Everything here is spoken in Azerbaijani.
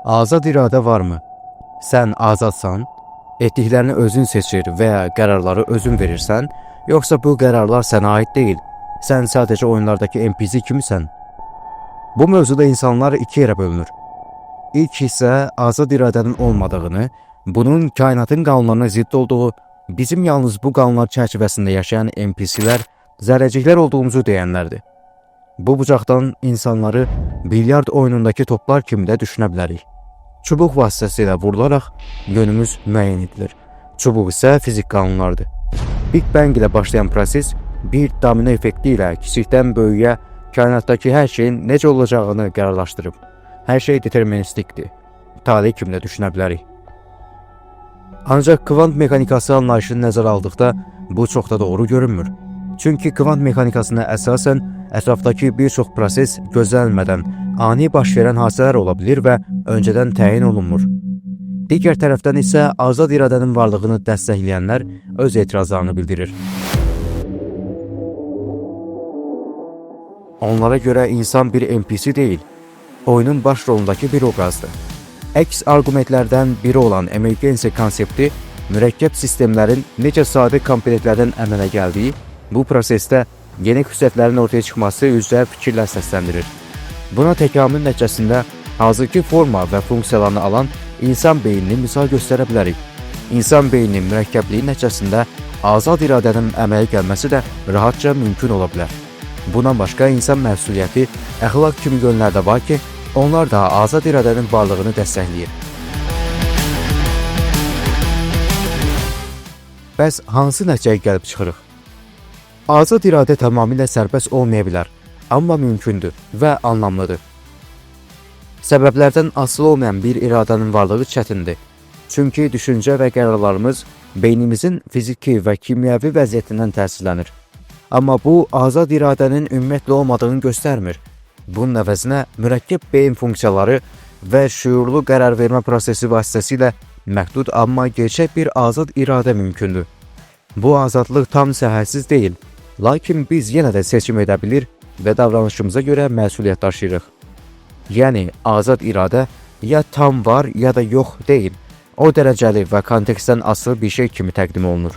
Azad iradə varmı? Sən azadsan, etdiklərini özün seçir və ya qərarları özün verirsən, yoxsa bu qərarlar sənə aid deyil, sən sadəcə oyunlardakı NPC kimisən? Bu mövzuda insanlar iki yerə bölünür. İlk hissə azad iradənin olmadığını, bunun kainatın qanunlarına zidd olduğu, bizim yalnız bu qanunlar çərçivəsində yaşayan NPC-lər, zərrəciklər olduğumuzu deyənlərdir. Bu bucaqdan insanları bilyard oyunundakı toplar kimi də düşünə bilərik. Çubuq vasitəsilə vurularaq yönümüz müəyyən edilir. Çubuq isə fizik qanunlardır. Big Bang ilə başlayan proses bir domino effekti ilə kiçikdən böyüyə kainatdakı hər şeyin necə olacağını qərarlaşdırıb. Hər şey deterministikdir. Talih kimi də düşünə bilərik. Ancaq kvant mexanikası anlayışını nəzərə aldıqda bu çox da doğru görünmür. Çünki kvant mexanikasına əsasən ətrafdakı bir çox proses gözlənilmədən ani baş verən hadisələr ola bilir və öncədən təyin olunmur. Digər tərəfdən isə azad iradənin varlığını dəstəkləyənlər öz etirazlarını bildirir. Onlara görə insan bir NPC deyil, oyunun baş rolundakı bir obrazdır. Əks arqumentlərdən biri olan emergency konsepti mürəkkəb sistemlərin necə sadə komponentlərdən əmələ gəldiyi, bu prosesdə yeni xüsusiyyətlərin ortaya çıxması üzrə fikirlər səsləndirir. Buna təkamül nəticəsində hazırki forma və funksiyalarını alan insan beynini misal göstərə bilərik. İnsan beyninin mürəkkəbliyi nəticəsində azad iradənin əmələ gəlməsi də rahatca mümkün ola bilər. Bundan başqa insan məsuliyyəti, əxlaq kimi yönlərdə var ki, onlar da azad iradənin varlığını dəstəkləyir. Bəs hansı nəticəyə gəlib çıxırıq? Azad iradə tamamilə sərbəst olmaya bilər, amma mümkündür və anlamlıdır. Səbəblərdən asılı olmayan bir iradənin varlığı çətindir. Çünki düşüncə və qərarlarımız beynimizin fiziki və kimyəvi vəziyyətindən təsirlənir. Amma bu, azad iradənin ümumiyyətlə olmadığını göstərmir. Bunun əvəzinə mürəkkəb beyin funksiyaları və şüurlu qərar vermə prosesi vasitəsilə məhdud amma gerçək bir azad iradə mümkündür. Bu azadlıq tam səhərsiz deyil, lakin biz yenə də seçim edə bilir və davranışımıza görə məsuliyyət daşıyırıq. Yəni, azad iradə ya tam var, ya da yox deyil, o dərəcəli və kontekstdən asılı bir şey kimi təqdim olunur.